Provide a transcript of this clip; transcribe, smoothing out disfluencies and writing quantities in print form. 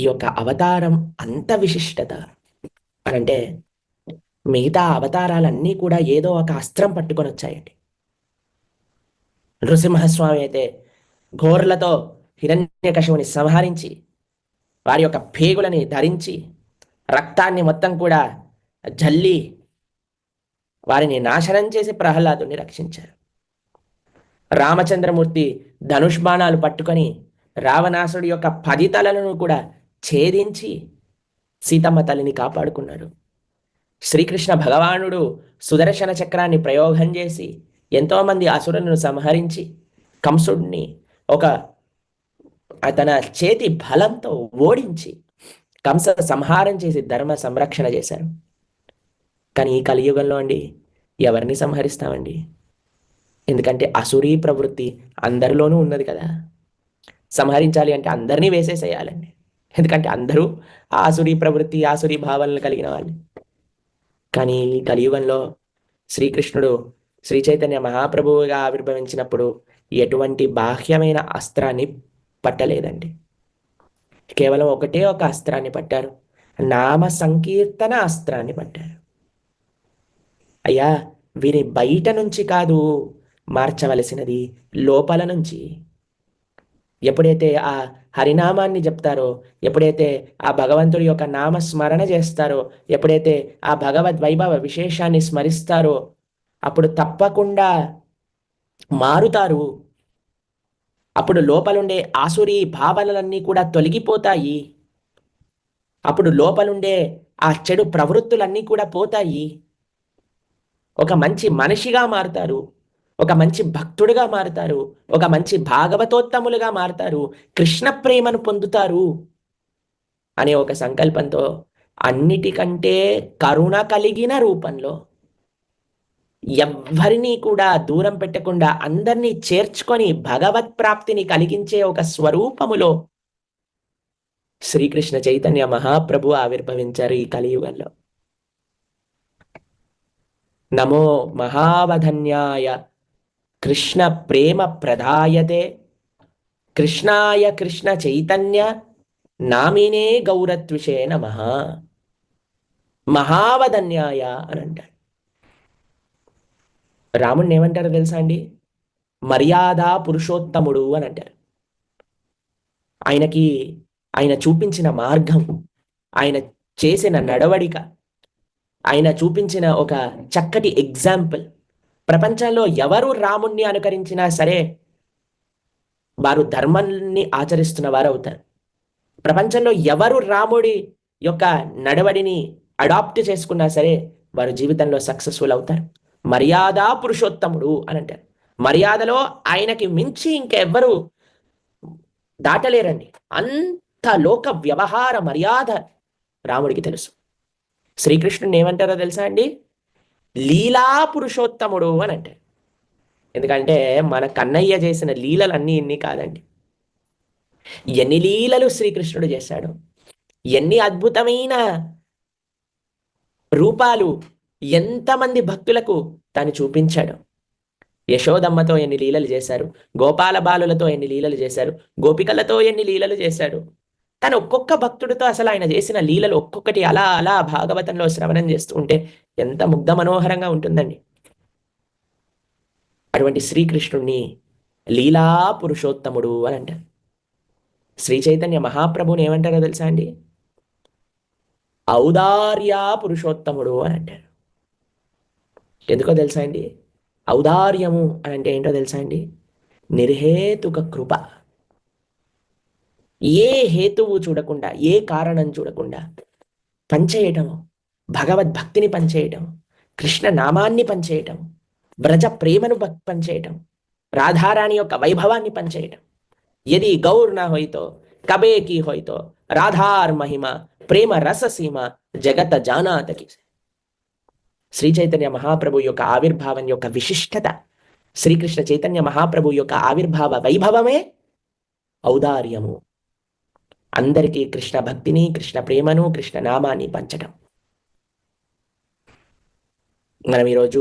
ఈ యొక్క అవతారం అంత విశిష్టత అనంటే మిగతా అవతారాలన్నీ కూడా ఏదో ఒక అస్త్రం పట్టుకొని వచ్చాయండి. నృసింహస్వామి అయితే ఘోర్లతో హిరణ్యకశిపుని సంహరించి వారి యొక్క పేగులని ధరించి రక్తాన్ని మొత్తం కూడా జల్లి వారిని నాశనం చేసి ప్రహ్లాదుని రక్షించారు. రామచంద్రమూర్తి ధనుష్బాణాలు పట్టుకొని రావణాసుడి యొక్క 10 తలలను కూడా ఛేదించి సీతమ్మ తల్లిని కాపాడుకున్నాడు. శ్రీకృష్ణ భగవానుడు సుదర్శన చక్రాన్ని ప్రయోగం చేసి ఎంతోమంది అసురులను సంహరించి కంసుడిని ఒక తన చేతి బలంతో ఓడించి కంస సంహారం చేసి ధర్మ సంరక్షణ చేశారు. కానీ ఈ కలియుగంలో అండి ఎవరిని సంహరిస్తామండి? ఎందుకంటే అసురీ ప్రవృత్తి అందరిలోనూ ఉన్నది కదా. సంహరించాలి అంటే అందరినీ వేసేసేయాలండి. ఎందుకంటే అందరూ ఆ ఆసురీ ప్రవృత్తి ఆసురీ భావనలు కలిగిన వాళ్ళు. కానీ ఈ కలియుగంలో శ్రీకృష్ణుడు శ్రీ చైతన్య మహాప్రభువుగా ఆవిర్భవించినప్పుడు ఎటువంటి బాహ్యమైన అస్త్రాన్ని పట్టలేదండి. కేవలం ఒకటే ఒక అస్త్రాన్ని పట్టారు. నామ సంకీర్తన అస్త్రాన్ని పట్టారు. అయ్యా, వీరి బయట నుంచి కాదు మార్చవలసినది, లోపల నుంచి. ఎప్పుడైతే ఆ హరినామాన్ని చెప్తారో, ఎప్పుడైతే ఆ భగవంతుడి యొక్క నామస్మరణ చేస్తారో, ఎప్పుడైతే ఆ భగవద్ వైభవ విశేషాన్ని స్మరిస్తారో అప్పుడు తప్పకుండా మారుతారు. అప్పుడు లోపలుండే ఆసురీ భావనలన్నీ కూడా తొలగిపోతాయి. అప్పుడు లోపలుండే ఆ చెడు ప్రవృత్తులన్నీ కూడా పోతాయి. ఒక మంచి మనిషిగా మారుతారు, ఒక మంచి భక్తుడిగా మారుతారు, ఒక మంచి భాగవతోత్తములుగా మారుతారు, కృష్ణ ప్రేమను పొందుతారు అనే ఒక సంకల్పంతో అన్నిటికంటే కరుణ కలిగిన రూపంలో ఎవ్వరినీ కూడా దూరం పెట్టకుండా అందరినీ చేర్చుకొని భగవత్ ప్రాప్తిని కలిగించే ఒక స్వరూపములో శ్రీకృష్ణ చైతన్య మహాప్రభు ఆవిర్భవించారు ఈ కలియుగంలో. నమో మహావధన్యాయ కృష్ణ ప్రేమ ప్రదాయతే కృష్ణాయ కృష్ణ చైతన్య నామినే గౌరత్విషే నమః. మహావధన్యాయ అని అంటారు. రాముడిని ఏమంటారో తెలుసా అండి? మర్యాద పురుషోత్తముడు అని అంటారు. ఆయనకి ఆయన చూపించిన మార్గం, ఆయన చేసిన నడవడిక, ఆయన చూపించిన ఒక చక్కటి ఎగ్జాంపుల్, ప్రపంచంలో ఎవరు రాముణ్ణి అనుకరించినా సరే వారు ధర్మాన్ని ఆచరిస్తున్న వారు అవుతారు. ప్రపంచంలో ఎవరు రాముడి యొక్క నడవడిని అడాప్ట్ చేసుకున్నా సరే వారు జీవితంలో సక్సెస్ఫుల్ అవుతారు. మర్యాద పురుషోత్తముడు అని అంటారు. మర్యాదలో ఆయనకి మించి ఇంకెవ్వరు దాటలేరండి. అంత లోక వ్యవహార మర్యాద రాముడికి తెలుసు. శ్రీకృష్ణుని ఏమంటారో తెలుసా అండి? లీలా పురుషోత్తముడు అని అంటారు. ఎందుకంటే మన కన్నయ్య చేసిన లీలలన్నీ ఇన్ని కాదండి. ఎన్ని లీలలు శ్రీకృష్ణుడు చేశాడు, ఎన్ని అద్భుతమైన రూపాలు ఎంతమంది భక్తులకు తాను చూపించాడు. యశోదమ్మతో ఎన్ని లీలలు చేశారు, గోపాల బాలులతో ఎన్ని లీలలు చేశారు, గోపికలతో ఎన్ని లీలలు చేశాడు. తను ఒక్కొక్క భక్తుడితో అసలు ఆయన చేసిన లీలలు ఒక్కొక్కటి అలా అలా భాగవతంలో శ్రవణం చేస్తూ ఉంటే ఎంత ముగ్ధ మనోహరంగా ఉంటుందండి. అటువంటి శ్రీకృష్ణుణ్ణి లీలా పురుషోత్తముడు అని అంటారు. శ్రీ చైతన్య మహాప్రభుని ఏమంటారో తెలుసా అండి? ఔదార్య పురుషోత్తముడు అని అంటారు. ఎందుకో తెలుసా అండి? ఔదార్యము అని అంటే ఏంటో తెలుసా అండి? నిర్హేతుక కృప. ఏ హేతువు చూడకుండా, ఏ కారణం చూడకుండా పంచేయటం, భగవద్భక్తిని పంచేయటం, కృష్ణ నామాన్ని పంచేయటం, వ్రజ ప్రేమను పంచేయటం, రాధారాణి యొక్క వైభవాన్ని పంచేయటం. యది గౌర్ నా హోయితో కబే కి హోయితో రాధార్ మహిమ ప్రేమ రససీమ జగత జానాతకి. శ్రీ చైతన్య మహాప్రభు యొక్క ఆవిర్భావం యొక్క విశిష్టత, శ్రీకృష్ణ చైతన్య మహాప్రభు యొక్క ఆవిర్భావ వైభవమే ఔదార్యము. అందరికీ కృష్ణ భక్తిని, కృష్ణ ప్రేమను, కృష్ణ నామాన్ని పంచటం. మనం ఈరోజు